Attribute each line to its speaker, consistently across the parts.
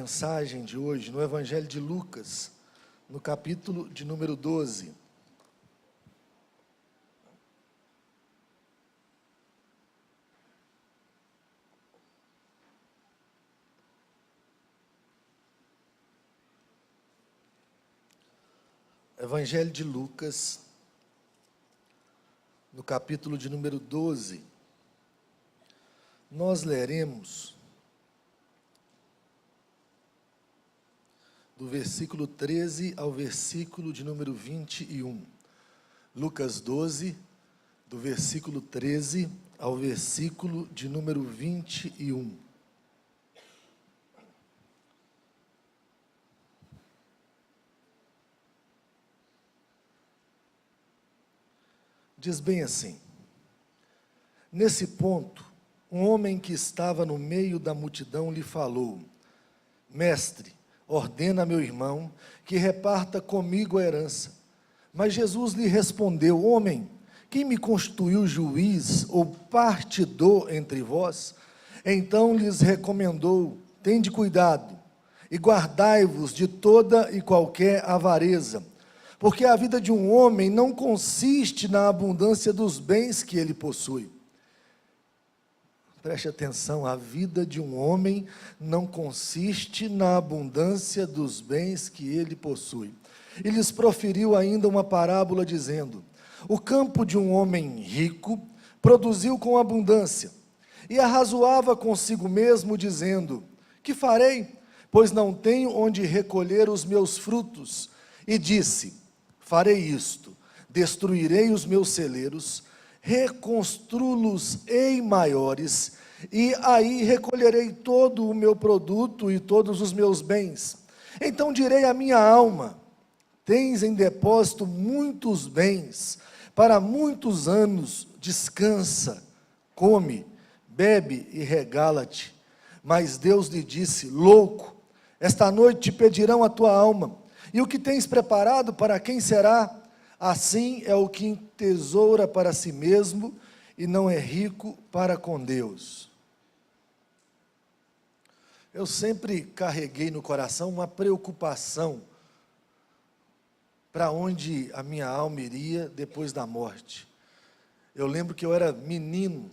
Speaker 1: mensagem de hoje no Evangelho de Lucas, no capítulo de número 12. Evangelho de Lucas, no capítulo de número 12, nós leremos do versículo 13 ao versículo de número 21. Lucas 12, do versículo 13 ao versículo de número 21. Diz bem assim: nesse ponto, um homem que estava no meio da multidão lhe falou: Mestre, ordena a meu irmão que reparta comigo a herança. Mas Jesus lhe respondeu: Homem, quem me constituiu juiz ou partidor entre vós? Então lhes recomendou: Tende cuidado e guardai-vos de toda e qualquer avareza, porque a vida de um homem não consiste na abundância dos bens que ele possui. Preste atenção, a vida de um homem não consiste na abundância dos bens que ele possui. E lhes proferiu ainda uma parábola dizendo: o campo de um homem rico produziu com abundância, e arrazoava consigo mesmo dizendo: que farei, pois não tenho onde recolher os meus frutos? E disse: farei isto, destruirei os meus celeiros, reconstruí-los-ei maiores, e aí recolherei todo o meu produto e todos os meus bens. Então direi à minha alma: tens em depósito muitos bens, para muitos anos, descansa, come, bebe e regala-te. Mas Deus lhe disse: louco, esta noite te pedirão a tua alma, e o que tens preparado para quem será? Assim é o que entesoura para si mesmo e não é rico para com Deus. Eu sempre carreguei no coração uma preocupação para onde a minha alma iria depois da morte. Eu lembro que eu era menino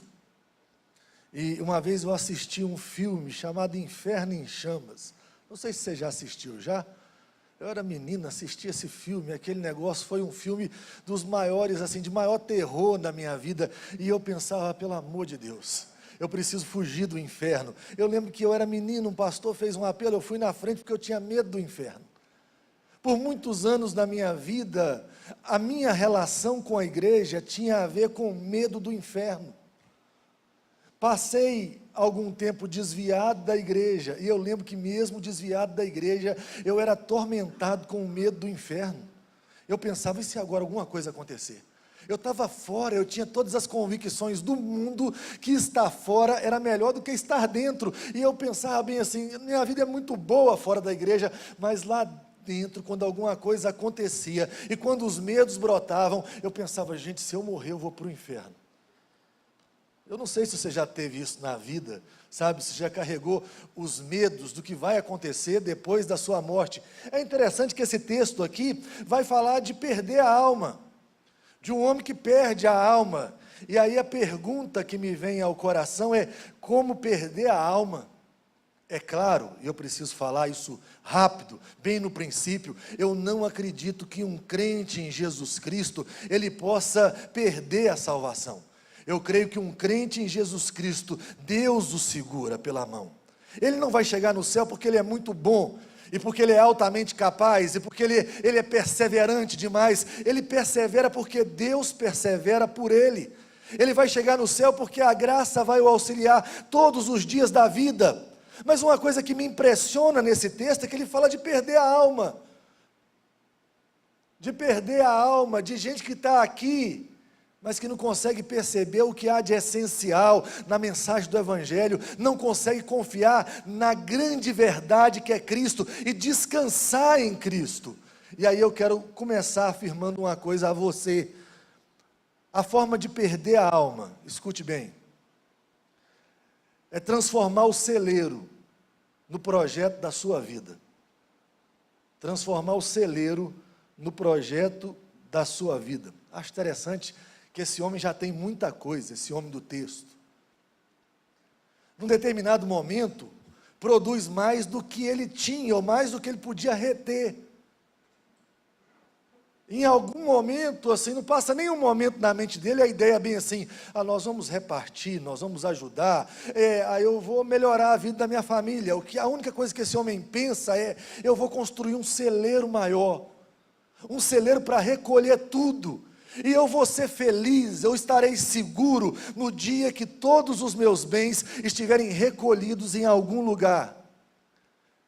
Speaker 1: e uma vez eu assisti um filme chamado Inferno em Chamas. Não sei se você já assistiu, já? Eu era menino, assisti esse filme, aquele negócio foi um filme dos maiores, assim, de maior terror na minha vida, e eu pensava: pelo amor de Deus, eu preciso fugir do inferno. Eu lembro que eu era menino, um pastor fez um apelo, eu fui na frente porque eu tinha medo do inferno. Por muitos anos na minha vida, a minha relação com a igreja tinha a ver com medo do inferno. Passei algum tempo desviado da igreja, e eu lembro que mesmo desviado da igreja, eu era atormentado com o medo do inferno. Eu pensava: e se agora alguma coisa acontecer? Eu estava fora, eu tinha todas as convicções do mundo que estar fora era melhor do que estar dentro, e eu pensava bem assim: minha vida é muito boa fora da igreja, mas lá dentro, quando alguma coisa acontecia, e quando os medos brotavam, eu pensava: gente, se eu morrer eu vou para o inferno. Eu não sei se você já teve isso na vida, sabe, se já carregou os medos do que vai acontecer depois da sua morte. É interessante que esse texto aqui vai falar de perder a alma, de um homem que perde a alma. E aí a pergunta que me vem ao coração é: como perder a alma? É claro, eu preciso falar isso rápido, bem no princípio, eu não acredito que um crente em Jesus Cristo, ele possa perder a salvação. Eu creio que um crente em Jesus Cristo, Deus o segura pela mão. Ele não vai chegar no céu porque ele é muito bom, e porque ele é altamente capaz, e porque ele é perseverante demais. Ele persevera porque Deus persevera por ele. Ele vai chegar no céu porque a graça vai o auxiliar todos os dias da vida. Mas uma coisa que me impressiona nesse texto é que ele fala de perder a alma. De perder a alma, de gente que está aqui, mas que não consegue perceber o que há de essencial na mensagem do Evangelho, não consegue confiar na grande verdade que é Cristo e descansar em Cristo. E aí eu quero começar afirmando uma coisa a você: a forma de perder a alma, escute bem, é transformar o celeiro no projeto da sua vida. Transformar o celeiro no projeto da sua vida. Acho interessante que esse homem já tem muita coisa, esse homem do texto. Num determinado momento, produz mais do que ele tinha, ou mais do que ele podia reter. Em algum momento, assim, não passa nenhum momento na mente dele a ideia bem assim, nós vamos repartir, nós vamos ajudar, aí eu vou melhorar a vida da minha família. A única coisa que esse homem pensa é, eu vou construir um celeiro maior, um celeiro para recolher tudo, e eu vou ser feliz, eu estarei seguro no dia que todos os meus bens estiverem recolhidos em algum lugar.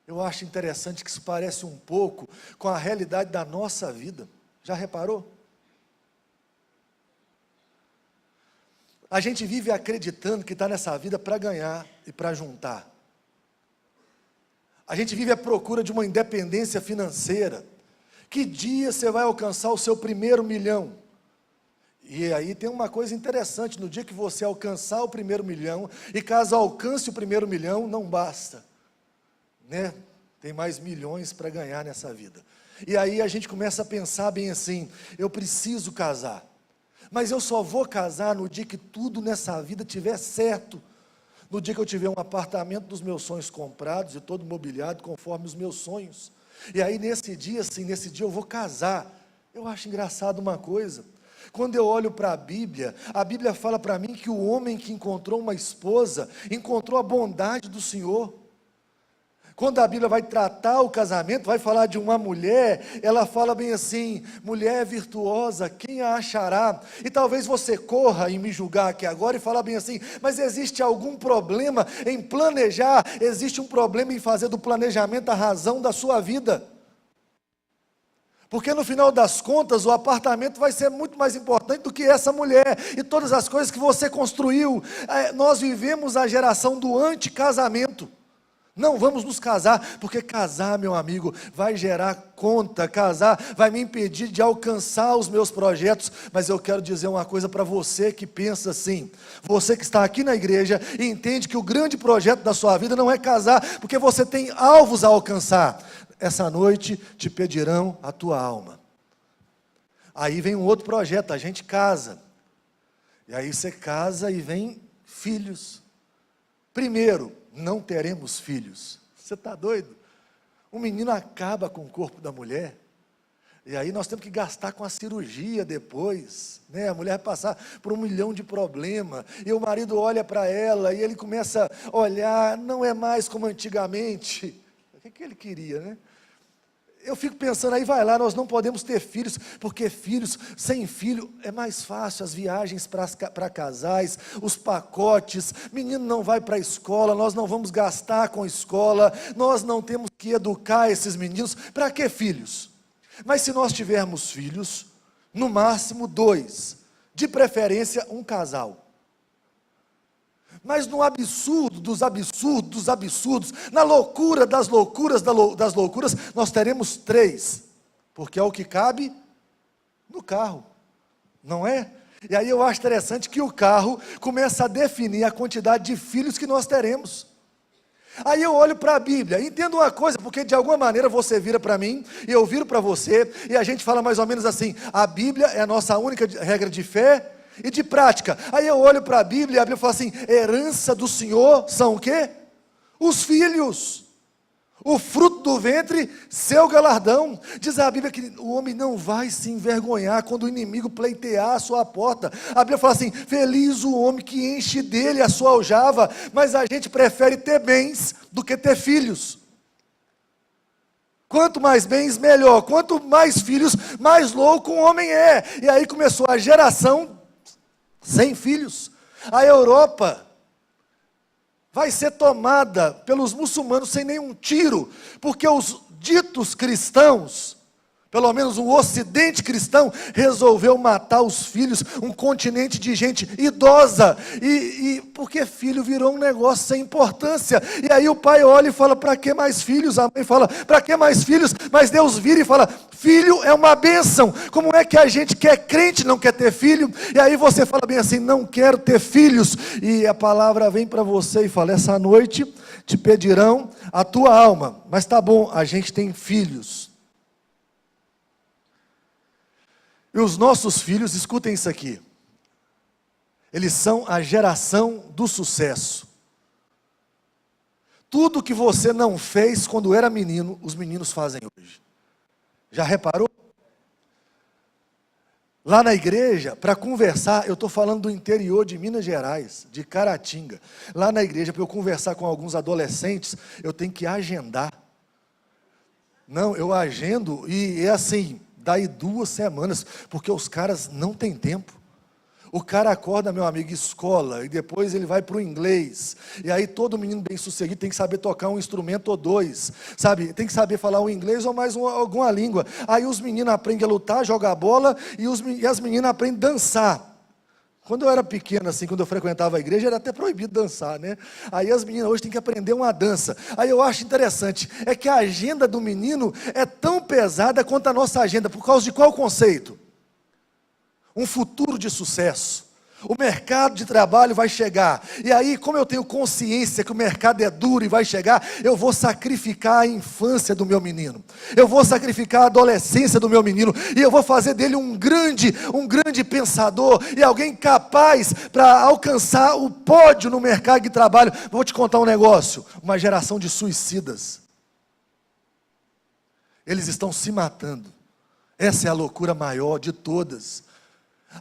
Speaker 1: Eu acho interessante que isso parece um pouco com a realidade da nossa vida. Já reparou? A gente vive acreditando que está nessa vida para ganhar e para juntar. A gente vive à procura de uma independência financeira. Que dia você vai alcançar o seu primeiro milhão? E aí tem uma coisa interessante, no dia que você alcançar o primeiro milhão, e caso alcance o primeiro milhão, não basta, né? Tem mais milhões para ganhar nessa vida. E aí a gente começa a pensar bem assim, eu preciso casar, mas eu só vou casar no dia que tudo nessa vida estiver certo, no dia que eu tiver um apartamento dos meus sonhos comprados e todo mobiliado conforme os meus sonhos, e aí nesse dia eu vou casar. Eu acho engraçado uma coisa, quando eu olho para a Bíblia fala para mim que o homem que encontrou uma esposa, encontrou a bondade do Senhor. Quando a Bíblia vai tratar o casamento, vai falar de uma mulher, ela fala bem assim, mulher virtuosa, quem a achará? E talvez você corra em me julgar aqui agora e falar bem assim, mas existe algum problema em planejar, existe um problema em fazer do planejamento a razão da sua vida. Porque no final das contas, o apartamento vai ser muito mais importante do que essa mulher, e todas as coisas que você construiu. Nós vivemos a geração do anticasamento. Não vamos nos casar, porque casar, meu amigo, vai gerar conta, casar vai me impedir de alcançar os meus projetos. Mas eu quero dizer uma coisa para você que pensa assim, você que está aqui na igreja e entende que o grande projeto da sua vida não é casar, porque você tem alvos a alcançar. Essa noite te pedirão a tua alma. Aí vem um outro projeto, a gente casa, e aí você casa e vem filhos. Primeiro, não teremos filhos. Você está doido? Um menino acaba com o corpo da mulher, e aí nós temos que gastar com a cirurgia depois, né? A mulher vai passar por 1 milhão de problemas, e o marido olha para ela, e ele começa a olhar, não é mais como antigamente. O que ele queria, né? Eu fico pensando, aí vai lá, nós não podemos ter filhos, porque filhos, sem filho, é mais fácil, as viagens para casais, os pacotes, menino não vai para a escola, nós não vamos gastar com escola, nós não temos que educar esses meninos, para que filhos? Mas se nós tivermos filhos, no máximo 2, de preferência um casal. Mas no absurdo dos absurdos, na loucura das loucuras das loucuras, nós teremos 3, porque é o que cabe no carro, não é? E aí eu acho interessante que o carro começa a definir a quantidade de filhos que nós teremos. Aí eu olho para a Bíblia, entendo uma coisa, porque de alguma maneira você vira para mim, e eu viro para você, e a gente fala mais ou menos assim, a Bíblia é a nossa única regra de fé e de prática. Aí eu olho para a Bíblia e a Bíblia fala assim, herança do Senhor são o quê? Os filhos, o fruto do ventre, seu galardão. Diz a Bíblia que o homem não vai se envergonhar quando o inimigo pleitear a sua porta. A Bíblia fala assim, feliz o homem que enche dele a sua aljava, mas a gente prefere ter bens do que ter filhos. Quanto mais bens, melhor. Quanto mais filhos, mais louco um homem é. E aí começou a geração sem filhos. A Europa vai ser tomada pelos muçulmanos sem nenhum tiro, porque os ditos cristãos Pelo menos o Ocidente cristão resolveu matar os filhos, um continente de gente idosa, e porque filho virou um negócio sem importância, e aí o pai olha e fala, para que mais filhos? A mãe fala, para que mais filhos? Mas Deus vira e fala, filho é uma bênção. Como é que a gente que é crente não quer ter filho? E aí você fala bem assim, não quero ter filhos, e a palavra vem para você e fala, essa noite te pedirão a tua alma, mas tá bom, a gente tem filhos. E os nossos filhos, escutem isso aqui, eles são a geração do sucesso. Tudo que você não fez quando era menino, os meninos fazem hoje. Já reparou? Lá na igreja, para conversar, eu estou falando do interior de Minas Gerais, de Caratinga. Lá na igreja, para eu conversar com alguns adolescentes, eu tenho que agendar. Não, eu agendo e é assim, daí 2 semanas, porque os caras não têm tempo. O cara acorda, meu amigo, escola, e depois ele vai para o inglês, e aí todo menino bem sucedido tem que saber tocar um instrumento ou 2, sabe, tem que saber falar o inglês ou mais alguma língua, aí os meninos aprendem a lutar, jogar bola, e as meninas aprendem a dançar. Quando eu era pequeno, assim, quando eu frequentava a igreja, era até proibido dançar, né? Aí as meninas hoje têm que aprender uma dança. Aí eu acho interessante, é que a agenda do menino é tão pesada quanto a nossa agenda, por causa de qual conceito? Um futuro de sucesso. O mercado de trabalho vai chegar, e aí, como eu tenho consciência que o mercado é duro e vai chegar, eu vou sacrificar a infância do meu menino, eu vou sacrificar a adolescência do meu menino, e eu vou fazer dele um grande pensador, e alguém capaz para alcançar o pódio no mercado de trabalho. Vou te contar um negócio, uma geração de suicidas, eles estão se matando, essa é a loucura maior de todas.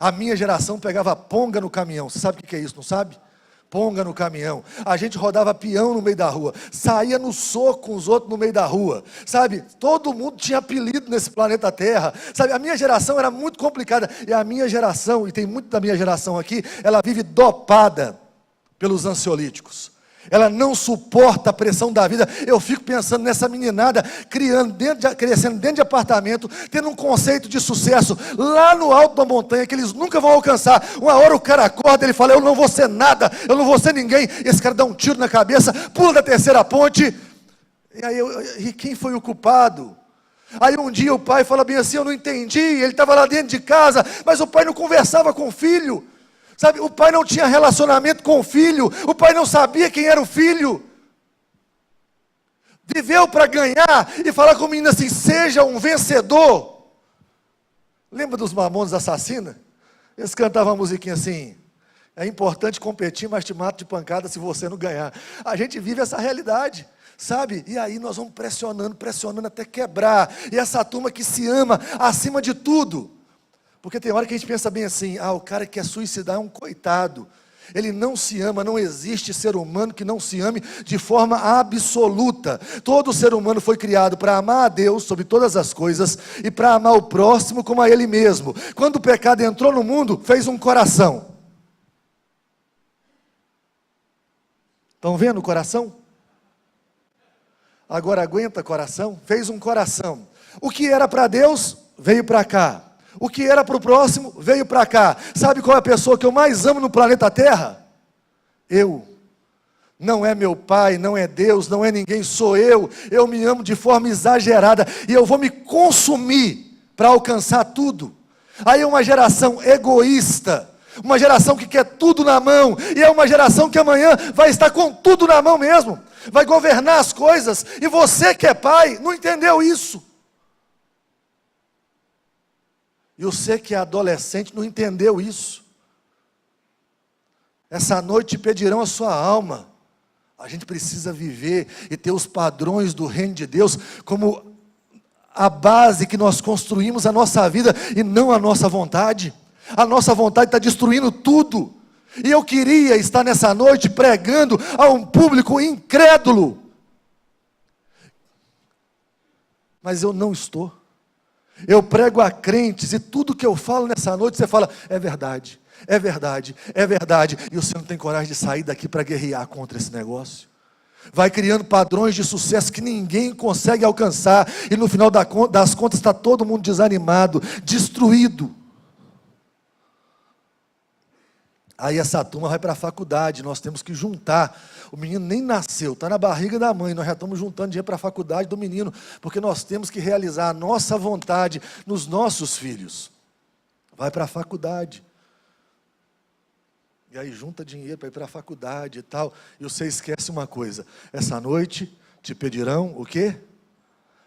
Speaker 1: A minha geração pegava ponga no caminhão. Você sabe o que é isso, não sabe? Ponga no caminhão. A gente rodava peão no meio da rua. Saía no soco com os outros no meio da rua. Sabe? Todo mundo tinha apelido nesse planeta Terra. Sabe? A minha geração era muito complicada. E a minha geração, e tem muito da minha geração aqui, ela vive dopada pelos ansiolíticos. Ela não suporta a pressão da vida. Eu fico pensando nessa meninada crescendo dentro de apartamento, tendo um conceito de sucesso lá no alto da montanha que eles nunca vão alcançar. Uma hora o cara acorda, ele fala, eu não vou ser nada, eu não vou ser ninguém. Esse cara dá um tiro na cabeça, pula da 3ª ponte. E aí, e quem foi o culpado? Aí um dia o pai fala bem assim, eu não entendi, ele estava lá dentro de casa, mas o pai não conversava com o filho. Sabe, o pai não tinha relacionamento com o filho, o pai não sabia quem era o filho. Viveu para ganhar e falar com o menino assim, seja um vencedor. Lembra dos Mamonas Assassinas? Eles cantavam uma musiquinha assim, é importante competir, mas te mato de pancada se você não ganhar. A gente vive essa realidade, sabe? E aí nós vamos pressionando até quebrar. E essa turma que se ama acima de tudo. Porque tem hora que a gente pensa bem assim, o cara que quer suicidar é um coitado. Ele não se ama, não existe ser humano que não se ame de forma absoluta. Todo ser humano foi criado para amar a Deus sobre todas as coisas e para amar o próximo como a ele mesmo. Quando o pecado entrou no mundo, fez um coração. Estão vendo o coração? Agora aguenta coração? Fez um coração. O que era para Deus, veio para cá. O que era para o próximo, veio para cá. Sabe qual é a pessoa que eu mais amo no planeta Terra? Eu. Não é meu pai, não é Deus, não é ninguém, sou eu. Eu me amo de forma exagerada. E eu vou me consumir para alcançar tudo. Aí é uma geração egoísta. Uma geração que quer tudo na mão. E é uma geração que amanhã vai estar com tudo na mão mesmo. Vai governar as coisas. E você que é pai, não entendeu isso. E você que é adolescente não entendeu isso. Essa noite pedirão a sua alma. A gente precisa viver e ter os padrões do reino de Deus como a base que nós construímos a nossa vida e não a nossa vontade. A nossa vontade está destruindo tudo. E eu queria estar nessa noite pregando a um público incrédulo. Mas eu não estou. Eu prego a crentes e tudo que eu falo nessa noite, você fala, é verdade, é verdade, é verdade. E você não tem coragem de sair daqui para guerrear contra esse negócio. vai criando padrões de sucesso que ninguém consegue alcançar, e no final das contas está todo mundo desanimado, destruído. Aí essa turma vai para a faculdade, nós temos que juntar. O menino nem nasceu, está na barriga da mãe, nós já estamos juntando dinheiro para a faculdade do menino, porque nós temos que realizar a nossa vontade nos nossos filhos. Vai para a faculdade. E aí junta dinheiro para ir para a faculdade e tal, e você esquece uma coisa: essa noite te pedirão o quê?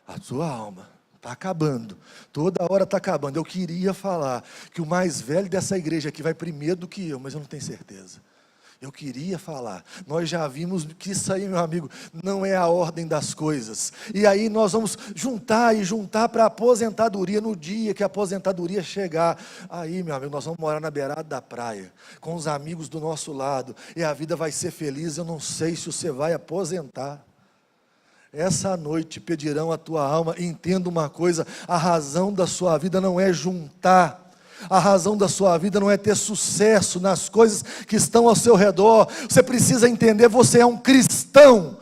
Speaker 1: A tua alma. Está acabando, toda hora está acabando. Eu queria falar que o mais velho dessa igreja aqui vai primeiro do que eu, mas eu não tenho certeza. Eu queria falar, nós já vimos que isso aí, meu amigo, não é a ordem das coisas. E aí nós vamos juntar para a aposentadoria, no dia que a aposentadoria chegar. Aí, meu amigo, nós vamos morar na beirada da praia, com os amigos do nosso lado, e a vida vai ser feliz. Eu não sei se você vai aposentar. Essa noite pedirão a tua alma. Entenda uma coisa: a razão da sua vida não é juntar, a razão da sua vida não é ter sucesso nas coisas que estão ao seu redor. Você precisa entender, você é um cristão.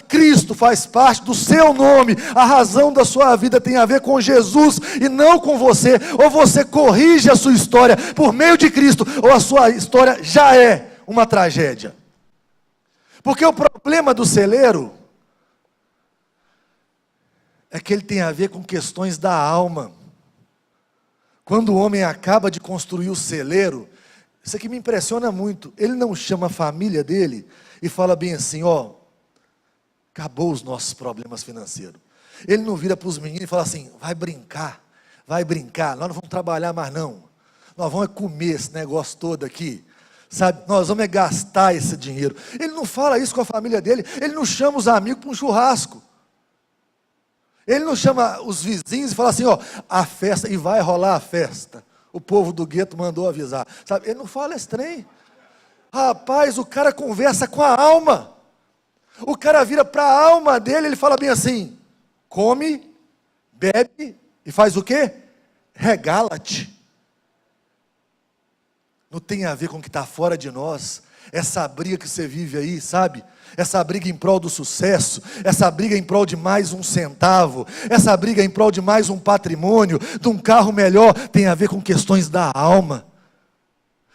Speaker 1: Cristo faz parte do seu nome. A razão da sua vida tem a ver com Jesus e não com você. Ou você corrige a sua história por meio de Cristo, ou a sua história já é uma tragédia. Porque o problema do celeiro é que ele tem a ver com questões da alma. Quando o homem acaba de construir o celeiro, isso aqui me impressiona muito, ele não chama a família dele e fala bem assim: ó, acabou os nossos problemas financeiros. Ele não vira para os meninos e fala assim: vai brincar, nós não vamos trabalhar mais não, nós vamos comer esse negócio todo aqui, sabe, nós vamos gastar esse dinheiro. Ele não fala isso com a família dele, ele não chama os amigos para um churrasco. Ele não chama os vizinhos e fala assim: ó, a festa, e vai rolar a festa. O povo do gueto mandou avisar. Sabe, ele não fala esse trem. Rapaz, o cara conversa com a alma. O cara vira para a alma dele, ele fala bem assim: come, bebe e faz o quê? Regala-te. Não tem a ver com o que está fora de nós. Essa briga que você vive aí, sabe? Essa briga em prol do sucesso, essa briga em prol de mais um centavo, essa briga em prol de mais um patrimônio, de um carro melhor, tem a ver com questões da alma.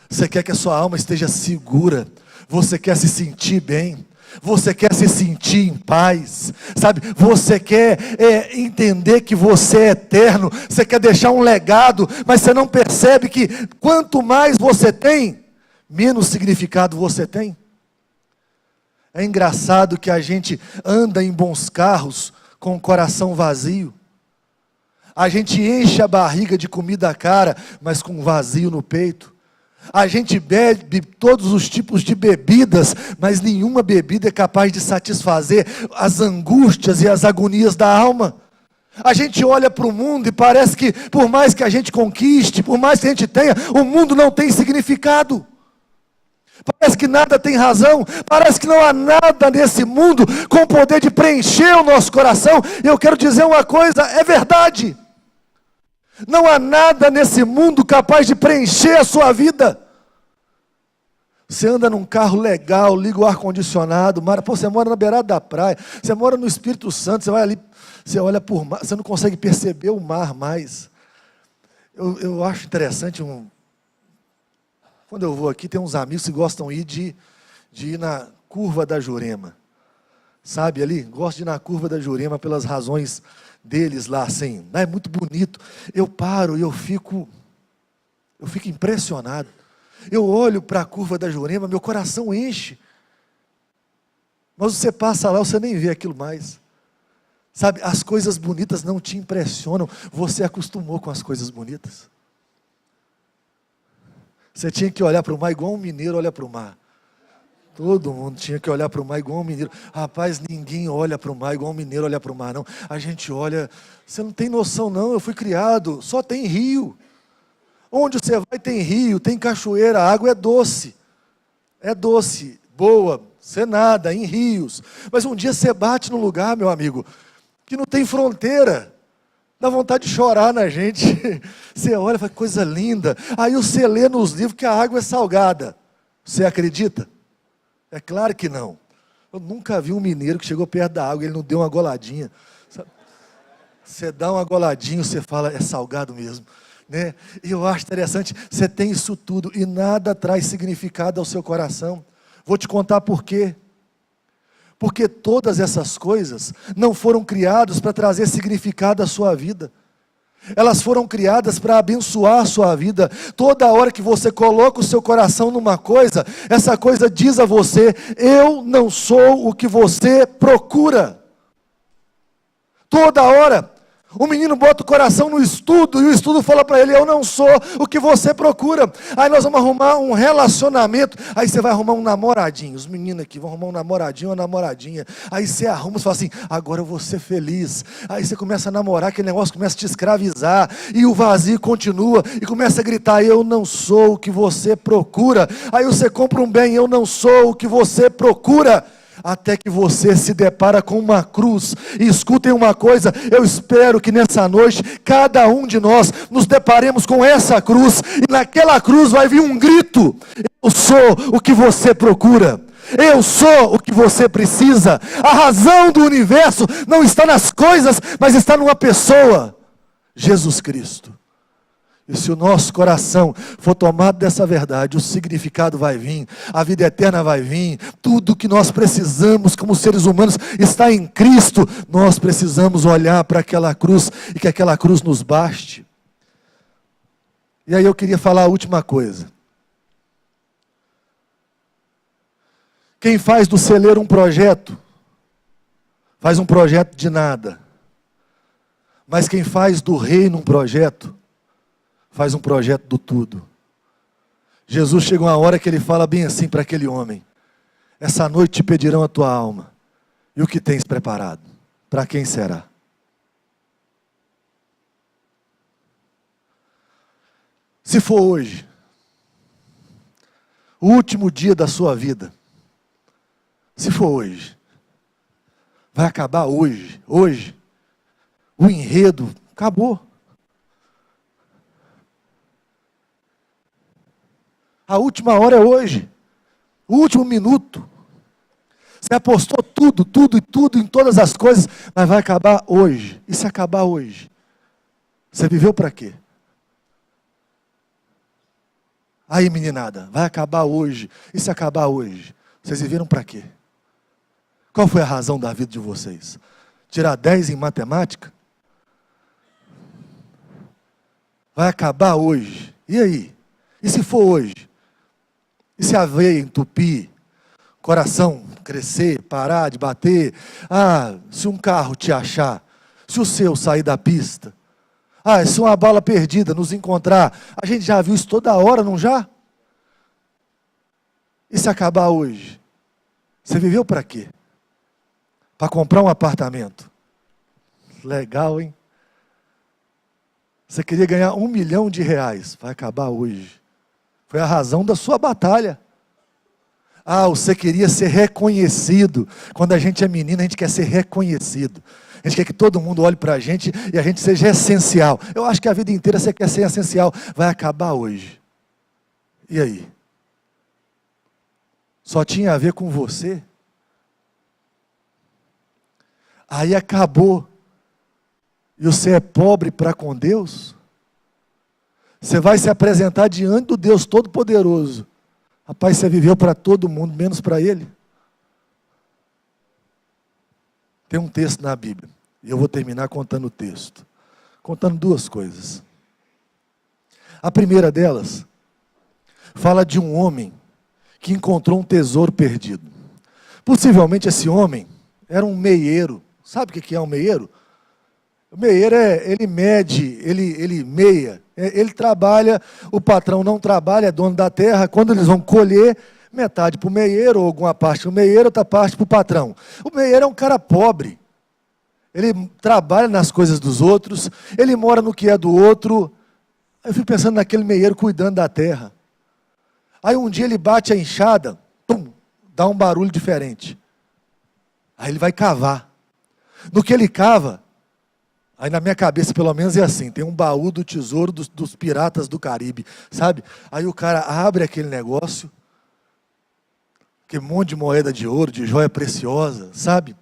Speaker 1: Você quer que a sua alma esteja segura, você quer se sentir bem, você quer se sentir em paz, sabe? Você quer entender que você é eterno, você quer deixar um legado, mas você não percebe que quanto mais você tem, menos significado você tem. É engraçado que a gente anda em bons carros com o coração vazio. A gente enche a barriga de comida cara, mas com vazio no peito. A gente bebe todos os tipos de bebidas, mas nenhuma bebida é capaz de satisfazer as angústias e as agonias da alma. A gente olha para o mundo e parece que, por mais que a gente conquiste, por mais que a gente tenha, o mundo não tem significado. Parece que nada tem razão, parece que não há nada nesse mundo com o poder de preencher o nosso coração. E eu quero dizer uma coisa, é verdade. Não há nada nesse mundo capaz de preencher a sua vida. Você anda num carro legal, liga o ar-condicionado, você mora na beirada da praia, você mora no Espírito Santo, você vai ali, você olha por mar, você não consegue perceber o mar mais. Eu acho interessante quando eu vou aqui, tem uns amigos que gostam de ir na curva da Jurema. Sabe ali? Gosto de ir na curva da Jurema pelas razões deles lá, assim. É muito bonito. Eu paro e eu fico impressionado. Eu olho para a curva da Jurema, meu coração enche. Mas você passa lá, você nem vê aquilo mais. Sabe, as coisas bonitas não te impressionam. Você acostumou com as coisas bonitas. Você tinha que olhar para o mar igual um mineiro olha para o mar. Todo mundo tinha que olhar para o mar igual um mineiro. Rapaz, ninguém olha para o mar igual um mineiro olha para o mar, não. A gente olha, você não tem noção não, eu fui criado, só tem rio. Onde você vai tem rio, tem cachoeira, a água é doce. É doce, boa, você nada em rios. Mas um dia você bate num lugar, meu amigo, que não tem fronteira. Dá vontade de chorar na gente. Você olha e fala, que coisa linda. Aí você lê nos livros que a água é salgada. Você acredita? É claro que não. Eu nunca vi um mineiro que chegou perto da água e ele não deu uma goladinha. Sabe? Você dá uma goladinha, você fala, é salgado mesmo. Né? E eu acho interessante, você tem isso tudo e nada traz significado ao seu coração. Vou te contar por quê. Porque todas essas coisas não foram criadas para trazer significado à sua vida. Elas foram criadas para abençoar a sua vida. Toda hora que você coloca o seu coração numa coisa, essa coisa diz a você, eu não sou o que você procura. Toda hora. O menino bota o coração no estudo, e o estudo fala para ele, eu não sou o que você procura. Aí nós vamos arrumar um relacionamento, aí você vai arrumar um namoradinho, os meninos aqui vão arrumar um namoradinho ou uma namoradinha, aí você arruma e fala assim, agora eu vou ser feliz. Aí você começa a namorar, aquele negócio começa a te escravizar, e o vazio continua, e começa a gritar, eu não sou o que você procura. Aí você compra um bem, eu não sou o que você procura. Até que você se depara com uma cruz. E escutem uma coisa, eu espero que nessa noite, cada um de nós nos deparemos com essa cruz, e naquela cruz vai vir um grito, eu sou o que você procura. Eu sou o que você precisa. A razão do universo não está nas coisas, mas está numa pessoa, Jesus Cristo. E se o nosso coração for tomado dessa verdade, o significado vai vir, a vida eterna vai vir, tudo que nós precisamos como seres humanos está em Cristo. Nós precisamos olhar para aquela cruz e que aquela cruz nos baste. E aí eu queria falar a última coisa. Quem faz do celeiro um projeto, faz um projeto de nada. Mas quem faz do reino um projeto, faz um projeto do tudo. Jesus chega uma hora que ele fala bem assim para aquele homem, essa noite te pedirão a tua alma, e o que tens preparado? Para quem será? Se for hoje, o último dia da sua vida, se for hoje, vai acabar hoje, o enredo acabou. A última hora é hoje, o último minuto. Você apostou tudo em todas as coisas, mas vai acabar hoje. E se acabar hoje, você viveu para quê? Aí meninada, vai acabar hoje. E se acabar hoje, vocês viveram para quê? Qual foi a razão da vida de vocês? Tirar 10 em matemática? Vai acabar hoje. E aí? E se for hoje? E se a veia entupir, coração crescer, parar de bater? Se um carro te achar, se o seu sair da pista, se uma bala perdida nos encontrar, a gente já viu isso toda hora, não já? E se acabar hoje? Você viveu para quê? Para comprar um apartamento? Legal, hein? Você queria ganhar R$1 milhão, vai acabar hoje. Foi a razão da sua batalha. Você queria ser reconhecido. Quando a gente é menino, a gente quer ser reconhecido. A gente quer que todo mundo olhe para a gente e a gente seja essencial. Eu acho que a vida inteira você quer ser essencial. Vai acabar hoje. E aí? Só tinha a ver com você? Aí acabou. E você é pobre para com Deus? Você vai se apresentar diante do Deus Todo-Poderoso. Rapaz, você viveu para todo mundo, menos para Ele. Tem um texto na Bíblia, e eu vou terminar contando o texto. Contando duas coisas. A primeira delas, fala de um homem que encontrou um tesouro perdido. Possivelmente esse homem era um meieiro. Sabe o que é um meieiro? O meieiro ele mede, ele meia. Ele trabalha, o patrão não trabalha, é dono da terra. Quando eles vão colher, metade para o meieiro, ou alguma parte para o meieiro, outra parte para o patrão. O meieiro é um cara pobre. Ele trabalha nas coisas dos outros, ele mora no que é do outro. Eu fico pensando naquele meieiro cuidando da terra. Aí um dia ele bate a enxada, dá um barulho diferente. Aí ele vai cavar. No que ele cava, aí na minha cabeça pelo menos é assim, tem um baú do tesouro dos piratas do Caribe, sabe? Aí o cara abre aquele negócio, que monte de moeda de ouro, de joia preciosa, sabe?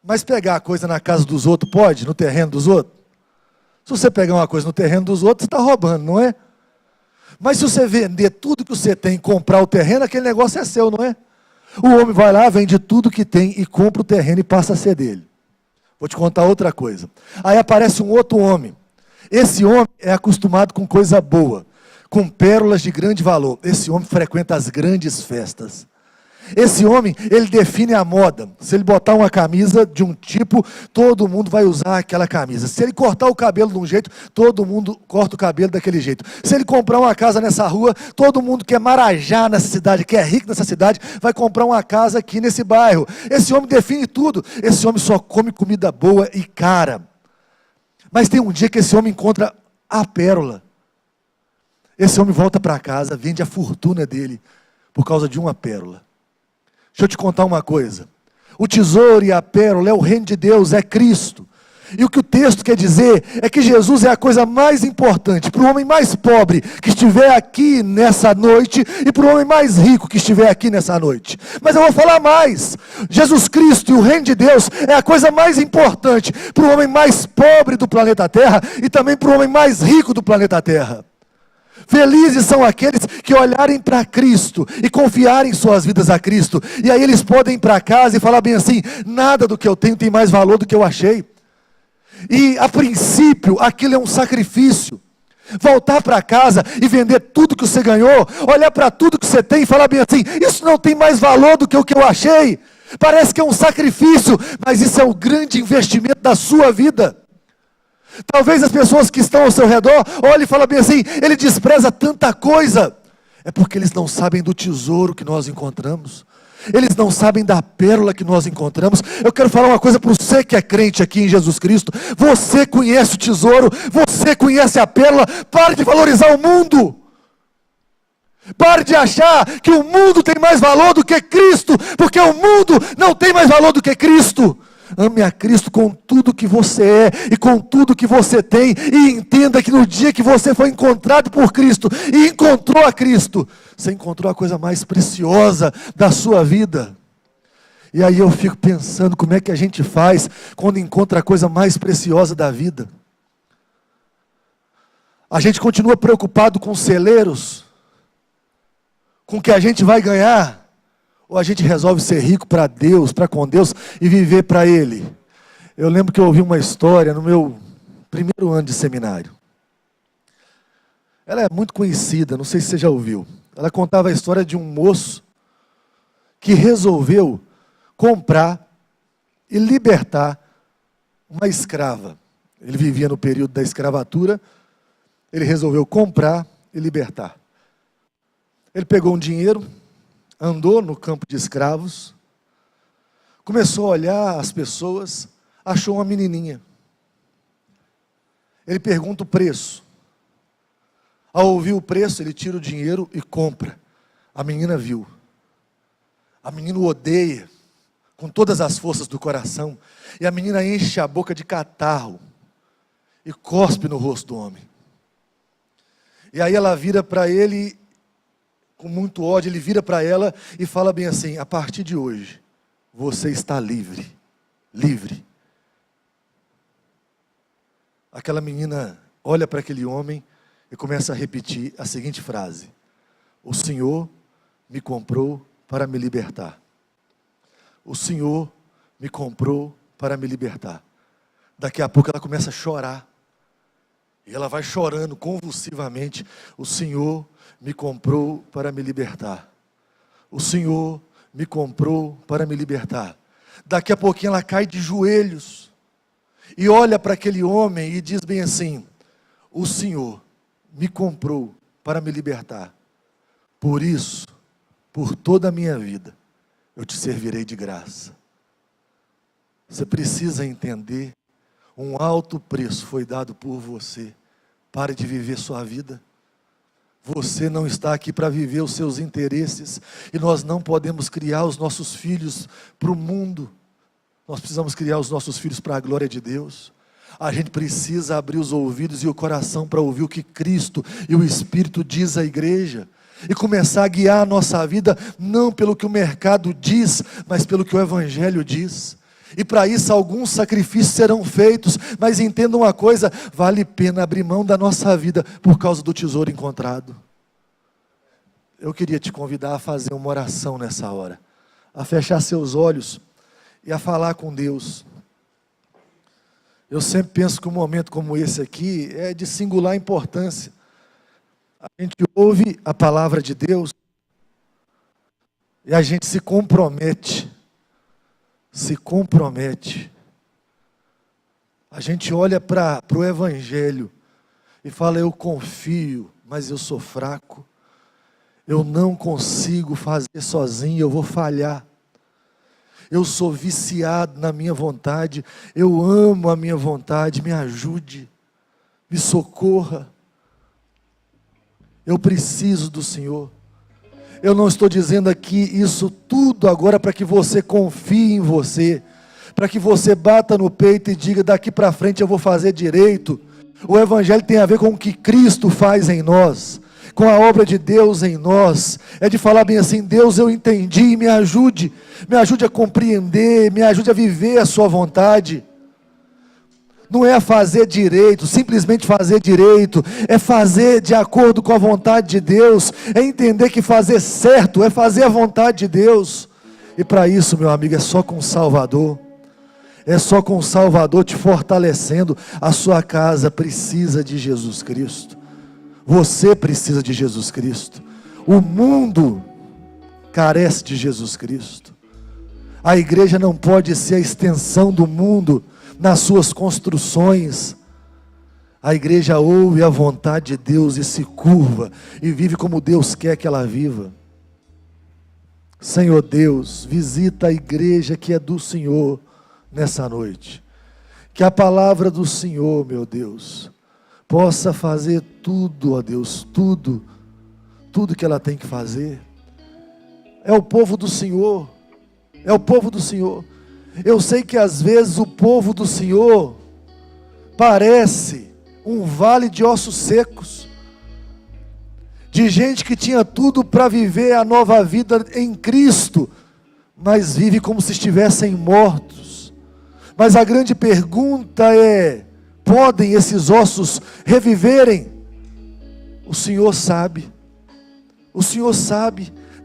Speaker 1: Mas pegar a coisa na casa dos outros pode? No terreno dos outros? Se você pegar uma coisa no terreno dos outros, você está roubando, não é? Mas se você vender tudo que você tem e comprar o terreno, aquele negócio é seu, não é? O homem vai lá, vende tudo que tem e compra o terreno e passa a ser dele. Vou te contar outra coisa. Aí aparece um outro homem. Esse homem é acostumado com coisa boa, com pérolas de grande valor. Esse homem frequenta as grandes festas. Esse homem, ele define a moda. Se ele botar uma camisa de um tipo, todo mundo vai usar aquela camisa. Se ele cortar o cabelo de um jeito, todo mundo corta o cabelo daquele jeito. Se ele comprar uma casa nessa rua, todo mundo que é marajá nessa cidade, que é rico nessa cidade, vai comprar uma casa aqui nesse bairro. Esse homem define tudo. Esse homem só come comida boa e cara. Mas tem um dia que esse homem encontra a pérola. Esse homem volta para casa, vende a fortuna dele por causa de uma pérola. Deixa eu te contar uma coisa. O tesouro e a pérola é o reino de Deus, é Cristo. E o que o texto quer dizer é que Jesus é a coisa mais importante para o homem mais pobre que estiver aqui nessa noite e para o homem mais rico que estiver aqui nessa noite. Mas eu vou falar mais. Jesus Cristo e o reino de Deus é a coisa mais importante para o homem mais pobre do planeta Terra e também para o homem mais rico do planeta Terra. Felizes são aqueles que olharem para Cristo e confiarem suas vidas a Cristo. E aí eles podem ir para casa e falar bem assim: nada do que eu tenho tem mais valor do que eu achei. E a princípio aquilo é um sacrifício. Voltar para casa e vender tudo que você ganhou, olhar para tudo que você tem e falar bem assim: isso não tem mais valor do que o que eu achei. Parece que é um sacrifício, mas isso é o grande investimento da sua vida. Talvez as pessoas que estão ao seu redor olhem e falem bem assim: ele despreza tanta coisa. É porque eles não sabem do tesouro que nós encontramos. Eles não sabem da pérola que nós encontramos. Eu quero falar uma coisa para você que é crente aqui em Jesus Cristo. Você conhece o tesouro, você conhece a pérola. Pare de valorizar o mundo. Pare de achar que o mundo tem mais valor do que Cristo, porque o mundo não tem mais valor do que Cristo. Ame a Cristo com tudo que você é e com tudo que você tem, e entenda que no dia que você foi encontrado por Cristo e encontrou a Cristo, você encontrou a coisa mais preciosa da sua vida. E aí eu fico pensando como é que a gente faz quando encontra a coisa mais preciosa da vida. A gente continua preocupado com celeiros, com o que a gente vai ganhar, ou a gente resolve ser rico para Deus, para com Deus e viver para Ele. Eu lembro que eu ouvi uma história no meu primeiro ano de seminário. Ela é muito conhecida, não sei se você já ouviu. Ela contava a história de um moço que resolveu comprar e libertar uma escrava. Ele vivia no período da escravatura, ele resolveu comprar e libertar. Ele pegou um dinheiro, andou no campo de escravos, começou a olhar as pessoas, achou uma menininha. Ele pergunta o preço. Ao ouvir o preço, ele tira o dinheiro e compra. A menina viu. A menina o odeia com todas as forças do coração. E a menina enche a boca de catarro e cospe no rosto do homem. E aí ela vira para ele, com muito ódio, ele vira para ela e fala bem assim: a partir de hoje, você está livre. Livre. Aquela menina olha para aquele homem e começa a repetir a seguinte frase: o Senhor me comprou para me libertar. O Senhor me comprou para me libertar. Daqui a pouco ela começa a chorar. E ela vai chorando convulsivamente: o Senhor me comprou para me libertar. O Senhor me comprou para me libertar. Daqui a pouquinho ela cai de joelhos e olha para aquele homem e diz bem assim: o Senhor me comprou para me libertar. Por isso, por toda a minha vida, eu te servirei de graça. Você precisa entender, um alto preço foi dado por você. Pare de viver sua vida. Você não está aqui para viver os seus interesses. E nós não podemos criar os nossos filhos para o mundo. Nós precisamos criar os nossos filhos para a glória de Deus. A gente precisa abrir os ouvidos e o coração para ouvir o que Cristo e o Espírito diz à igreja. e começar a guiar a nossa vida, não pelo que o mercado diz, mas pelo que o Evangelho diz. E para isso alguns sacrifícios serão feitos, mas entenda uma coisa, vale a pena abrir mão da nossa vida por causa do tesouro encontrado. Eu queria te convidar a fazer uma oração nessa hora, a fechar seus olhos e a falar com Deus. Eu sempre penso que um momento como esse aqui é de singular importância. A gente ouve a palavra de Deus e a gente se compromete. A gente olha para o Evangelho e fala, eu confio, mas eu sou fraco. Eu não consigo fazer sozinho, eu vou falhar. Eu sou viciado na minha vontade, eu amo a minha vontade, me ajude, me socorra. Eu preciso do Senhor. Eu não estou dizendo aqui isso tudo agora para que você confie em você, para que você bata no peito e diga, daqui para frente eu vou fazer direito. O Evangelho tem a ver com o que Cristo faz em nós, com a obra de Deus em nós. É de falar bem assim, Deus, eu entendi, me ajude a compreender, me ajude a viver a sua vontade. Não é fazer direito, simplesmente fazer direito, é fazer de acordo com a vontade de Deus, é entender que fazer certo é fazer a vontade de Deus. E para isso, meu amigo, é só com o Salvador. É só com o Salvador te fortalecendo. A sua casa precisa de Jesus Cristo. Você precisa de Jesus Cristo. O mundo carece de Jesus Cristo. A igreja não pode ser a extensão do mundo nas suas construções. A igreja ouve a vontade de Deus e se curva e vive como Deus quer que ela viva. Senhor Deus, visita a igreja que é do Senhor nessa noite. Que a palavra do Senhor, meu Deus, possa fazer tudo, ó Deus, tudo que ela tem que fazer. É o povo do Senhor, é o povo do Senhor. Eu sei que às vezes o povo do Senhor parece um vale de ossos secos, de gente que tinha tudo para viver a nova vida em Cristo, mas vive como se estivessem mortos. Mas a grande pergunta é, podem esses ossos reviverem? O Senhor sabe,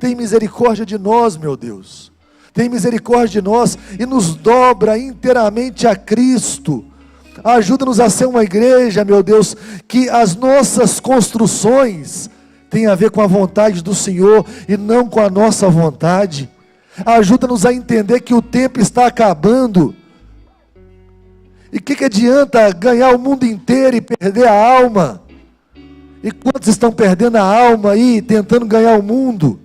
Speaker 1: tem misericórdia de nós, meu Deus. Tem misericórdia de nós e nos dobra inteiramente a Cristo. Ajuda-nos a ser uma igreja, meu Deus, que as nossas construções tenham a ver com a vontade do Senhor e não com a nossa vontade. Ajuda-nos a entender que o tempo está acabando. E o que adianta ganhar o mundo inteiro e perder a alma? E quantos estão perdendo a alma aí, tentando ganhar o mundo?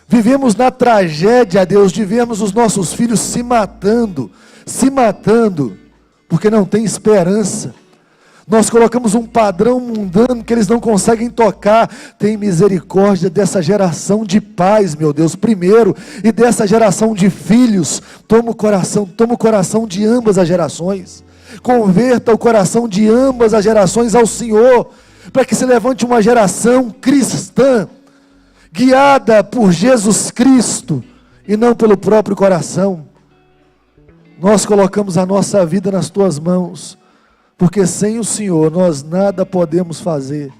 Speaker 1: Vivemos na tragédia, Deus, de vermos os nossos filhos se matando, porque não tem esperança. Nós colocamos um padrão mundano que eles não conseguem tocar. Tem misericórdia dessa geração de pais, meu Deus, primeiro, e dessa geração de filhos. Toma o coração de ambas as gerações. Converta o coração de ambas as gerações ao Senhor, para que se levante uma geração cristã, guiada por Jesus Cristo e não pelo próprio coração. Nós colocamos a nossa vida nas tuas mãos, porque sem o Senhor nós nada podemos fazer.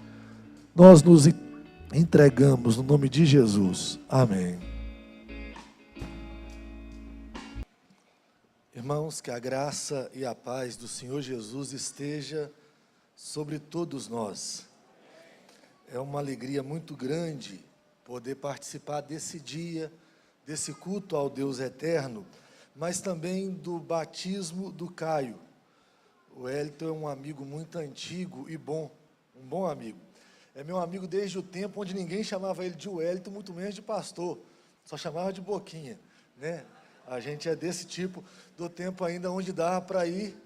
Speaker 1: Nós nos entregamos no nome de Jesus. Amém. Irmãos, que a graça e a paz do Senhor Jesus esteja sobre todos nós. É uma alegria muito grande poder participar desse dia, desse culto ao Deus eterno, mas também do batismo do Caio. O Wellington é um amigo muito antigo e bom, um bom amigo. É meu amigo desde o tempo onde ninguém chamava ele de Wellington, muito menos de pastor, só chamava de Boquinha, né? A gente é desse tipo, do tempo ainda onde dava para ir.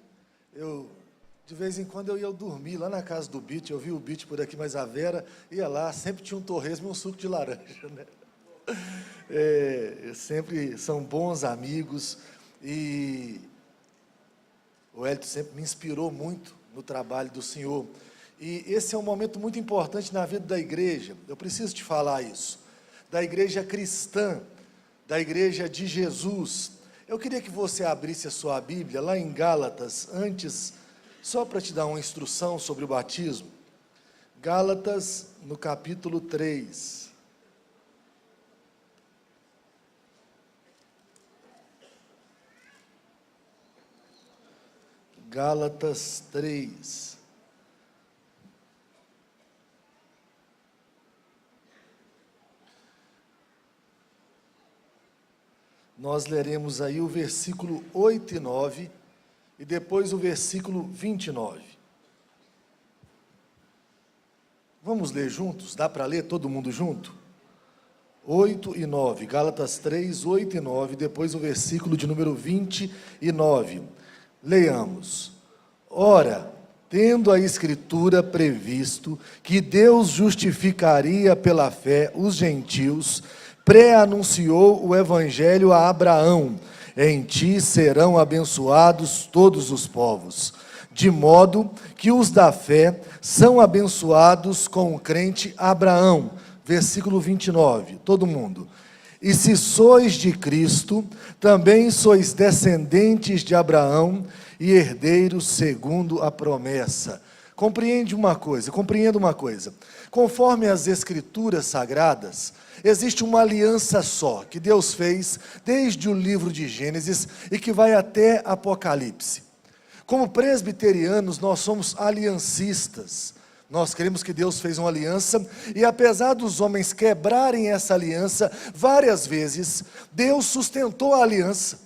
Speaker 1: De vez em quando eu ia dormir lá na casa do Bit, eu vi o Bit por aqui, mas a Vera ia lá, sempre tinha um torresmo e um suco de laranja, né? Sempre são bons amigos, e o Hélio sempre me inspirou muito no trabalho do Senhor. E esse é um momento muito importante na vida da igreja. Eu preciso te falar isso. Da igreja cristã, da igreja de Jesus. Eu queria que você abrisse a sua Bíblia lá em Gálatas, antes, só para te dar uma instrução sobre o batismo. Gálatas, no capítulo 3. Gálatas 3. Nós leremos aí o versículo 8 e 9, e depois o versículo 29. Vamos ler juntos? Dá para ler todo mundo junto? 8 e 9, Gálatas 3, 8 e 9, depois o versículo de número 29. Leiamos. Ora, tendo a Escritura previsto que Deus justificaria pela fé os gentios, pré-anunciou o Evangelho a Abraão: em ti serão abençoados todos os povos, de modo que os da fé são abençoados com o crente Abraão. Versículo 29, todo mundo. E se sois de Cristo, também sois descendentes de Abraão e herdeiros segundo a promessa. Compreenda uma coisa. Conforme as Escrituras Sagradas, existe uma aliança só, que Deus fez desde o livro de Gênesis e que vai até Apocalipse. Como presbiterianos, nós somos aliancistas. Nós cremos que Deus fez uma aliança, e apesar dos homens quebrarem essa aliança várias vezes, Deus sustentou a aliança,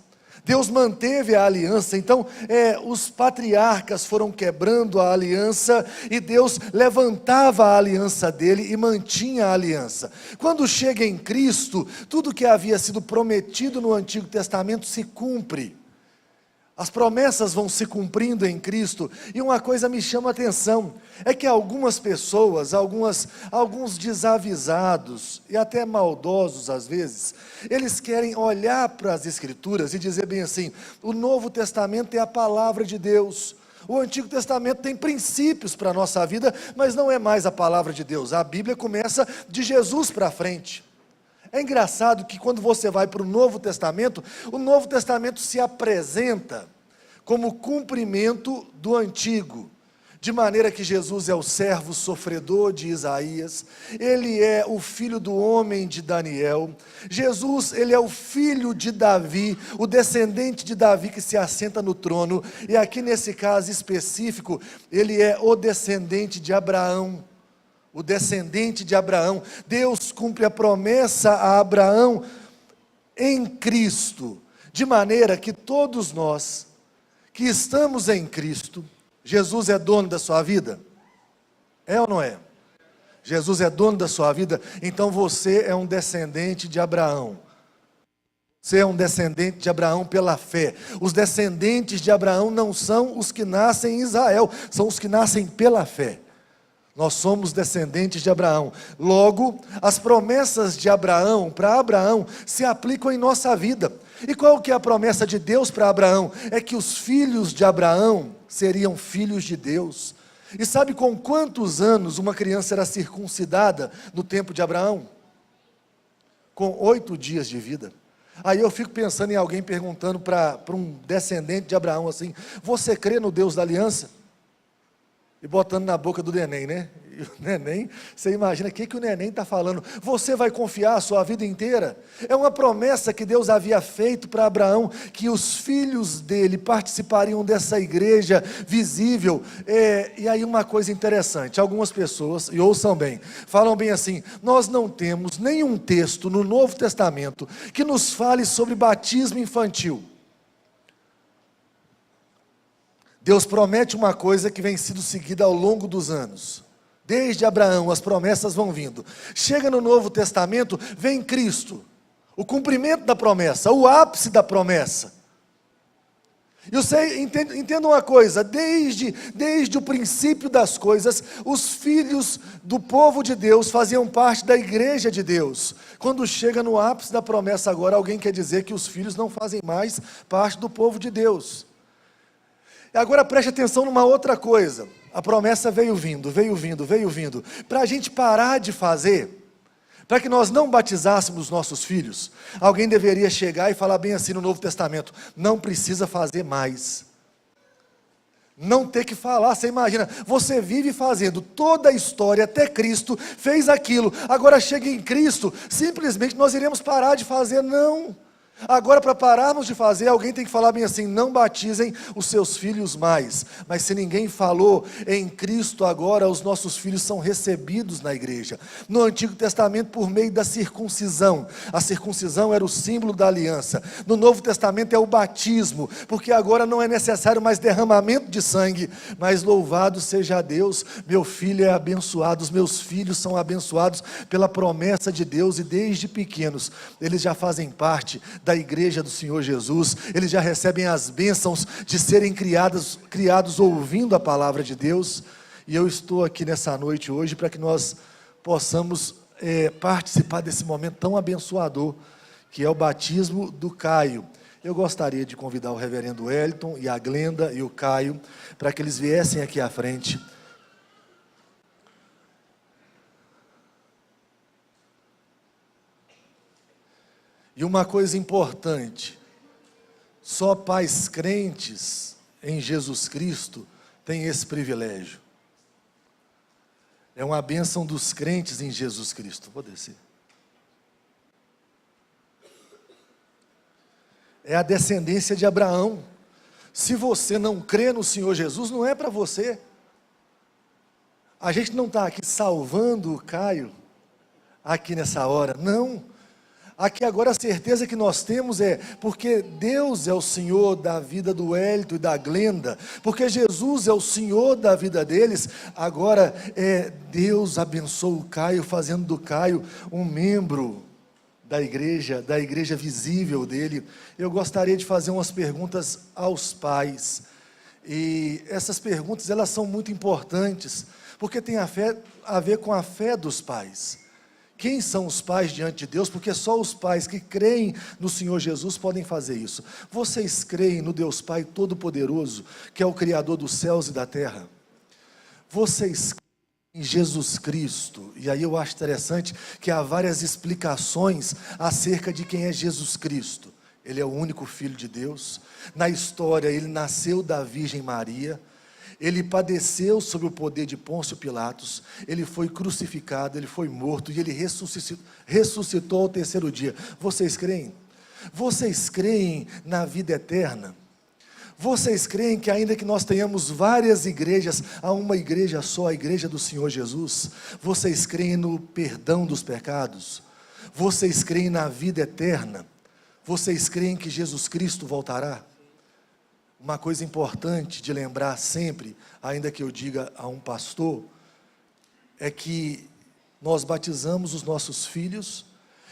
Speaker 1: Deus manteve a aliança. Então, os patriarcas foram quebrando a aliança, e Deus levantava a aliança dele e mantinha a aliança. Quando chega em Cristo, tudo que havia sido prometido no Antigo Testamento se cumpre. As promessas vão se cumprindo em Cristo, e uma coisa me chama a atenção, é que algumas pessoas, alguns desavisados, e até maldosos às vezes, eles querem olhar para as Escrituras e dizer bem assim: o Novo Testamento é a palavra de Deus, o Antigo Testamento tem princípios para a nossa vida, mas não é mais a palavra de Deus. A Bíblia começa de Jesus para frente. É engraçado que quando você vai para o Novo Testamento se apresenta como cumprimento do Antigo, de maneira que Jesus é o servo sofredor de Isaías, ele é o filho do homem de Daniel, Jesus, ele é o filho de Davi, o descendente de Davi que se assenta no trono, e aqui nesse caso específico, ele é o descendente de Abraão. O descendente de Abraão. Deus cumpre a promessa a Abraão em Cristo, de maneira que todos nós que estamos em Cristo, Jesus é dono da sua vida? É ou não é? Jesus é dono da sua vida, então você é um descendente de Abraão. Você é um descendente de Abraão pela fé. Os descendentes de Abraão não são os que nascem em Israel, são os que nascem pela fé. Nós somos descendentes de Abraão. Logo, as promessas de Abraão, para Abraão, se aplicam em nossa vida. E qual que é a promessa de Deus para Abraão? É que os filhos de Abraão seriam filhos de Deus. E sabe com quantos anos uma criança era circuncidada no tempo de Abraão? Com 8 dias de vida. Aí eu fico pensando em alguém perguntando para um descendente de Abraão assim: você crê no Deus da aliança? E botando na boca do neném, né? E o neném, você imagina o que o neném está falando? Você vai confiar a sua vida inteira? É uma promessa que Deus havia feito para Abraão, que os filhos dele participariam dessa igreja visível. E aí uma coisa interessante, algumas pessoas, e ouçam bem, falam bem assim: nós não temos nenhum texto no Novo Testamento que nos fale sobre batismo infantil. Deus promete uma coisa que vem sendo seguida ao longo dos anos. Desde Abraão, as promessas vão vindo. Chega no Novo Testamento, vem Cristo. O cumprimento da promessa, o ápice da promessa. E você entenda uma coisa, desde o princípio das coisas, os filhos do povo de Deus faziam parte da igreja de Deus. Quando chega no ápice da promessa agora, alguém quer dizer que os filhos não fazem mais parte do povo de Deus. Agora preste atenção numa outra coisa. A promessa veio vindo, veio vindo, veio vindo. Para a gente parar de fazer, para que nós não batizássemos nossos filhos, alguém deveria chegar e falar bem assim no Novo Testamento: não precisa fazer mais. Não ter que falar, você imagina, você vive fazendo toda a história até Cristo, fez aquilo, agora chega em Cristo, simplesmente nós iremos parar de fazer, não. Agora, para pararmos de fazer, alguém tem que falar bem assim: não batizem os seus filhos mais. Mas se ninguém falou, em Cristo agora os nossos filhos são recebidos na igreja. No Antigo Testamento, por meio da circuncisão. A circuncisão era o símbolo da aliança. No Novo Testamento é o batismo, porque agora não é necessário mais derramamento de sangue, mas louvado seja Deus, meu filho é abençoado, os meus filhos são abençoados pela promessa de Deus, e desde pequenos eles já fazem parte da igreja do Senhor Jesus, eles já recebem as bênçãos de serem criados ouvindo a palavra de Deus. E eu estou aqui nessa noite hoje para que nós possamos participar desse momento tão abençoador, que é o batismo do Caio. Eu gostaria de convidar o reverendo Wellington e a Glenda e o Caio, para que eles viessem aqui à frente. E uma coisa importante: só pais crentes em Jesus Cristo têm esse privilégio. É uma bênção dos crentes em Jesus Cristo. Vou descer. É a descendência de Abraão. Se você não crê no Senhor Jesus, não é para você. A gente não está aqui salvando o Caio, aqui nessa hora, não. Aqui agora a certeza que nós temos é, porque Deus é o Senhor da vida do Wellington e da Glenda, porque Jesus é o Senhor da vida deles, agora Deus abençoa o Caio, fazendo do Caio um membro da igreja visível dele. Eu gostaria de fazer umas perguntas aos pais, e essas perguntas elas são muito importantes, porque tem a ver com a fé dos pais. Quem são os pais diante de Deus? Porque só os pais que creem no Senhor Jesus podem fazer isso. Vocês creem no Deus Pai Todo-Poderoso, que é o Criador dos céus e da terra? Vocês creem em Jesus Cristo? E aí eu acho interessante que há várias explicações acerca de quem é Jesus Cristo. Ele é o único Filho de Deus. Na história, ele nasceu da Virgem Maria. Ele padeceu sob o poder de Pôncio Pilatos, ele foi crucificado, ele foi morto e ele ressuscitou ao terceiro dia. Vocês creem? Vocês creem na vida eterna? Vocês creem que ainda que nós tenhamos várias igrejas, há uma igreja só, a igreja do Senhor Jesus? Vocês creem no perdão dos pecados? Vocês creem na vida eterna? Vocês creem que Jesus Cristo voltará? Uma coisa importante de lembrar sempre, ainda que eu diga a um pastor, é que nós batizamos os nossos filhos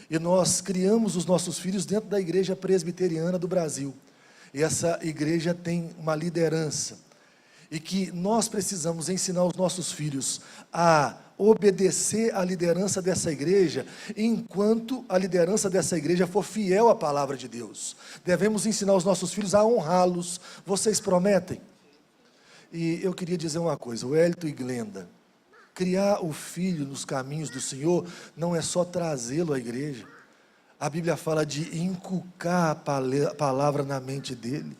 Speaker 1: e nós criamos os nossos filhos dentro da igreja presbiteriana do Brasil. E essa igreja tem uma liderança, e que nós precisamos ensinar os nossos filhos a obedecer à liderança dessa igreja, enquanto a liderança dessa igreja for fiel à palavra de Deus. Devemos ensinar os nossos filhos a honrá-los. Vocês prometem? E eu queria dizer uma coisa, Wellington e Glenda, criar o filho nos caminhos do Senhor não é só trazê-lo à igreja. A Bíblia fala de inculcar a palavra na mente dele,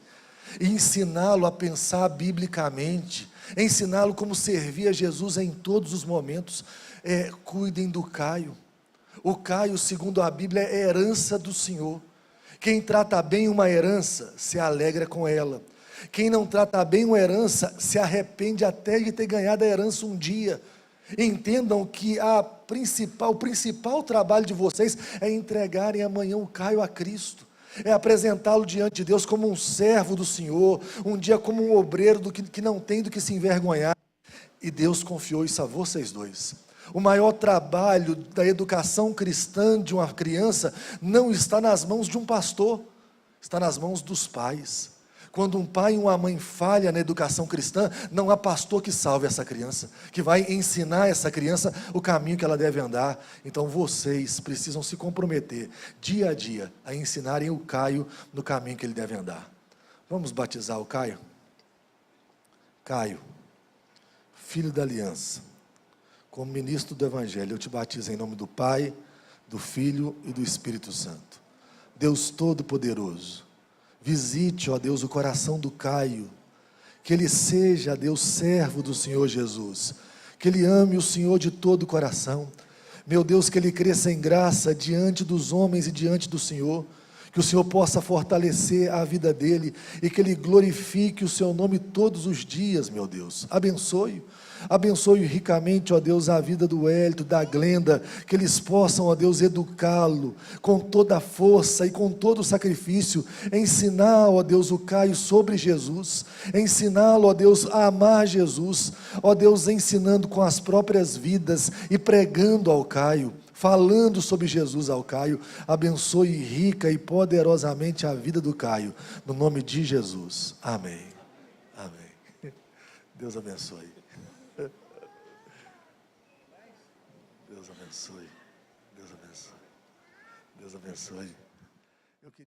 Speaker 1: ensiná-lo a pensar biblicamente, ensiná-lo como servir a Jesus em todos os momentos. Cuidem do Caio. O Caio, segundo a Bíblia, é herança do Senhor. Quem trata bem uma herança, se alegra com ela. Quem não trata bem uma herança, se arrepende até de ter ganhado a herança um dia. Entendam que o principal trabalho de vocês é entregarem amanhã o Caio a Cristo. É apresentá-lo diante de Deus como um servo do Senhor, um dia como um obreiro que não tem do que se envergonhar. E Deus confiou isso a vocês dois. O maior trabalho da educação cristã de uma criança não está nas mãos de um pastor, está nas mãos dos pais. Quando um pai e uma mãe falham na educação cristã, não há pastor que salve essa criança, que vai ensinar essa criança o caminho que ela deve andar. Então vocês precisam se comprometer, dia a dia, a ensinarem o Caio no caminho que ele deve andar. Vamos batizar o Caio? Caio, filho da aliança, como ministro do Evangelho, eu te batizo em nome do Pai, do Filho e do Espírito Santo. Deus Todo-Poderoso, visite, ó Deus, o coração do Caio, que ele seja, Deus, servo do Senhor Jesus, que ele ame o Senhor de todo o coração, meu Deus, que ele cresça em graça diante dos homens e diante do Senhor, que o Senhor possa fortalecer a vida dele, e que ele glorifique o seu nome todos os dias, meu Deus. Abençoe ricamente, ó Deus, a vida do Hélito, da Glenda, que eles possam, ó Deus, educá-lo com toda a força e com todo o sacrifício, ensinar, ó Deus, o Caio sobre Jesus, ensiná-lo, ó Deus, a amar Jesus, ó Deus, ensinando com as próprias vidas e pregando ao Caio, falando sobre Jesus ao Caio. Abençoe rica e poderosamente a vida do Caio, no nome de Jesus, amém, amém. Deus abençoe. Deus abençoe. Deus abençoe. Deus abençoe.